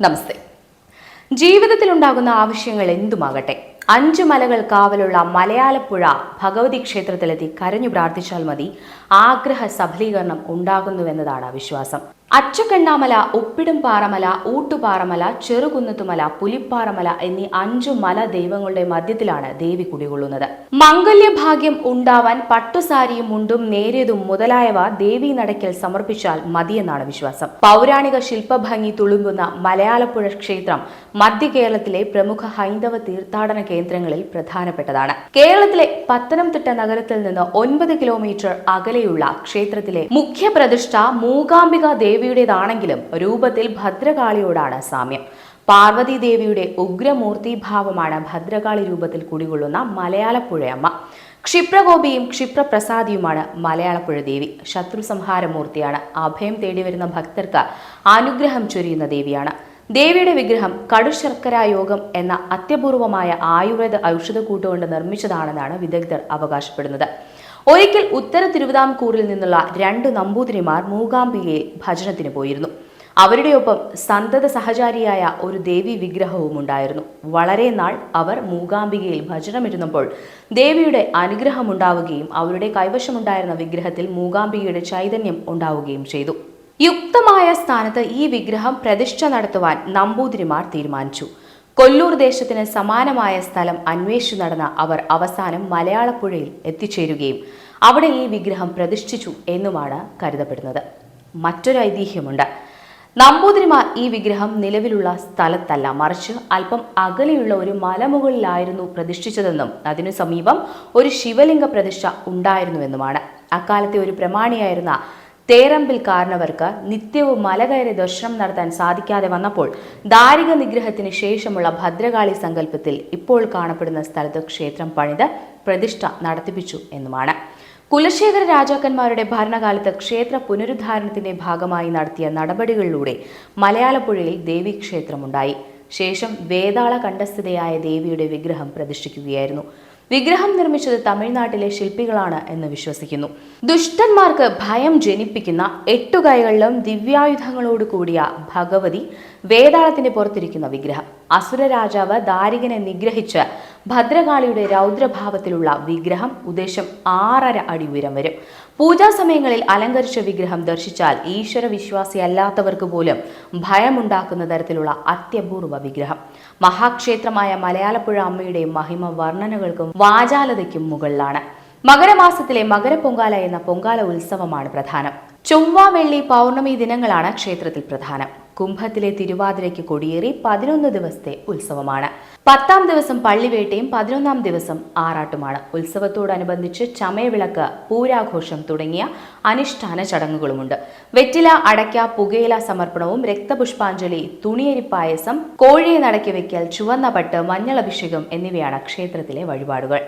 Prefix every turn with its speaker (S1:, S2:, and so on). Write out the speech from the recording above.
S1: നമസ്തേ. ജീവിതത്തിലുണ്ടാകുന്ന ആവശ്യങ്ങൾ എന്തുമാകട്ടെ, 5 മലകൾ കാവലുള്ള മലയാലപ്പുഴ ഭഗവതി ക്ഷേത്രത്തിലെത്തി കരഞ്ഞു പ്രാർത്ഥിച്ചാൽ മതി, ആഗ്രഹ സഫലീകരണം ഉണ്ടാകുന്നുവെന്നതാണ് വിശ്വാസം. അച്ചക്കണ്ണാമല, ഉപ്പിടും പാറമല, ഊട്ടുപാറമല, ചെറുകുന്നത്തുമല, പുലിപ്പാറമല എന്നീ 5 മല ദൈവങ്ങളുടെ മധ്യത്തിലാണ് ദേവി കുടികൊള്ളുന്നത്. മംഗല്യഭാഗ്യം ഉണ്ടാവാൻ പട്ടുസാരിയും മുണ്ടും നേരിയതും മുതലായവ ദേവി നടയ്ക്കൽ സമർപ്പിച്ചാൽ മതിയെന്നാണ് വിശ്വാസം. പൗരാണിക ശില്പഭംഗി തുളുമ്പുന്ന മലയാലപ്പുഴ ക്ഷേത്രം മധ്യ കേരളത്തിലെ പ്രമുഖ ഹൈന്ദവ തീർത്ഥാടന കേന്ദ്രങ്ങളിൽ പ്രധാനപ്പെട്ടതാണ്. കേരളത്തിലെ പത്തനംതിട്ട നഗരത്തിൽ നിന്ന് 9 കിലോമീറ്റർ അകലെയുള്ള ക്ഷേത്രത്തിലെ മുഖ്യ പ്രതിഷ്ഠ മൂകാംബിക ദേവിയുടേതാണെങ്കിലും രൂപത്തിൽ ഭദ്രകാളിയോടാണ് സാമ്യം. പാർവതി ദേവിയുടെ ഉഗ്രമൂർത്തിഭാവമാണ് ഭദ്രകാളി രൂപത്തിൽ കുടികൊള്ളുന്ന മലയാലപ്പുഴയമ്മ. ക്ഷിപ്രകോപിയും ക്ഷിപ്രപ്രസാദിയുമാണ് മലയാളപ്പുഴ ദേവി. ശത്രു സംഹാരമൂർത്തിയാണ്. അഭയം തേടിവരുന്ന ഭക്തർക്ക് അനുഗ്രഹം ചൊരിയുന്ന ദേവിയാണ്. ദേവിയുടെ വിഗ്രഹം കടുശർക്കര യോഗം എന്ന അത്യപൂർവമായ ആയുർവേദ ഔഷധക്കൂട്ടുകൊണ്ട് നിർമ്മിച്ചതാണെന്നാണ് വിദഗ്ധർ അവകാശപ്പെടുന്നത്. ഒരിക്കൽ ഉത്തര തിരുവിതാംകൂറിൽ നിന്നുള്ള 2 നമ്പൂതിരിമാർ മൂകാംബികയിൽ ഭജനത്തിന് പോയിരുന്നു. അവരുടെ ഒപ്പം സന്തത സഹചാരിയായ ഒരു ദേവി വിഗ്രഹവും ഉണ്ടായിരുന്നു. വളരെ നാൾ അവർ മൂകാംബികയിൽ ഭജനമിരുന്നപ്പോൾ ദേവിയുടെ അനുഗ്രഹമുണ്ടാവുകയും അവരുടെ കൈവശമുണ്ടായിരുന്ന വിഗ്രഹത്തിൽ മൂകാംബികയുടെ ചൈതന്യം ഉണ്ടാവുകയും ചെയ്തു. യുക്തമായ സ്ഥാനത്ത് ഈ വിഗ്രഹം പ്രതിഷ്ഠ നടത്തുവാൻ നമ്പൂതിരിമാർ തീരുമാനിച്ചു. കൊല്ലൂർ ദേശത്തിന് സമാനമായ സ്ഥലം അന്വേഷിച്ചു നടന്ന അവർ അവസാനം മലയാളപ്പുഴയിൽ എത്തിച്ചേരുകയും അവിടെ ഈ വിഗ്രഹം പ്രതിഷ്ഠിച്ചു എന്നുമാണ് കരുതപ്പെടുന്നത്. മറ്റൊരു ഐതിഹ്യമുണ്ട്. നമ്പൂതിരിമാർ ഈ വിഗ്രഹം നിലവിലുള്ള സ്ഥലത്തല്ല, മറിച്ച് അല്പം അകലെയുള്ള ഒരു മലമുകളിലായിരുന്നു പ്രതിഷ്ഠിച്ചതെന്നും അതിനു സമീപം ഒരു ശിവലിംഗ പ്രതിഷ്ഠ ഉണ്ടായിരുന്നുവെന്നുമാണ്. അക്കാലത്തെ ഒരു പ്രമാണിയായിരുന്ന തേറമ്പിൽ കാരണവർക്ക് നിത്യവും മല കയറി ദർശനം നടത്താൻ സാധിക്കാതെ വന്നപ്പോൾ ദാരിക നിഗ്രഹത്തിന് ശേഷമുള്ള ഭദ്രകാളി സങ്കല്പത്തിൽ ഇപ്പോൾ കാണപ്പെടുന്ന സ്ഥലത്ത് ക്ഷേത്രം പണിത് പ്രതിഷ്ഠ നടത്തിപ്പിച്ചു എന്നുമാണ്. കുലശേഖര രാജാക്കന്മാരുടെ ഭരണകാലത്ത് ക്ഷേത്ര പുനരുദ്ധാരണത്തിന്റെ ഭാഗമായി നടത്തിയ നടപടികളിലൂടെ മലയാളപ്പുഴയിൽ ദേവീക്ഷേത്രമുണ്ടായി. ശേഷം വേതാള കണ്ഠസ്ഥിതയായ ദേവിയുടെ വിഗ്രഹം പ്രതിഷ്ഠിക്കുകയായിരുന്നു. വിഗ്രഹം നിർമ്മിച്ചത് തമിഴ്നാട്ടിലെ ശില്പികളാണ് എന്ന് വിശ്വസിക്കുന്നു. ദുഷ്ടന്മാർക്ക് ഭയം ജനിപ്പിക്കുന്ന 8 കൈകളിലും ദിവ്യായുധങ്ങളോട് കൂടിയ ഭഗവതി വേതാളത്തിന്റെ പുറത്തിരിക്കുന്ന വിഗ്രഹം. അസുര രാജാവ് ദാരികനെ നിഗ്രഹിച്ച് ഭദ്രകാളിയുടെ രൗദ്രഭാവത്തിലുള്ള വിഗ്രഹം ഉദ്ദേശം 6.5 അടി ഉയരം വരും. പൂജാ സമയങ്ങളിൽ അലങ്കരിച്ച വിഗ്രഹം ദർശിച്ചാൽ ഈശ്വര വിശ്വാസിയല്ലാത്തവർക്ക് പോലും ഭയമുണ്ടാക്കുന്ന തരത്തിലുള്ള അത്യപൂർവ വിഗ്രഹം. മഹാക്ഷേത്രമായ മലയാളപ്പുഴ അമ്മയുടെ മഹിമ വർണ്ണനകൾക്കും വാചാലതയ്ക്കും മുകളിലാണ്. മകരമാസത്തിലെ മകരപ്പൊങ്കാല എന്ന പൊങ്കാല ഉത്സവമാണ് പ്രധാനം. ചൊവ്വ, വെള്ളി, പൗർണമി ദിനങ്ങളാണ് ക്ഷേത്രത്തിൽ പ്രധാനം. കുംഭത്തിലെ തിരുവാതിരയ്ക്ക് കൊടിയേറി 11 ദിവസത്തെ ഉത്സവമാണ്. 10ാം ദിവസം പള്ളിവേട്ടയും 11ാം ദിവസം ആറാട്ടുമാണ്. ഉത്സവത്തോടനുബന്ധിച്ച് ചമയവിളക്ക്, പൂരാഘോഷം തുടങ്ങിയ അനുഷ്ഠാന ചടങ്ങുകളുമുണ്ട്. വെറ്റില, അടയ്ക്ക, പുകയില സമർപ്പണവും രക്തപുഷ്പാഞ്ജലി, തുണിയരിപ്പായസം, കോഴിയെ നടക്കി വയ്ക്കൽ, ചുവന്ന പട്ട്, മഞ്ഞളഭിഷേകം എന്നിവയാണ് ക്ഷേത്രത്തിലെ വഴിപാടുകൾ.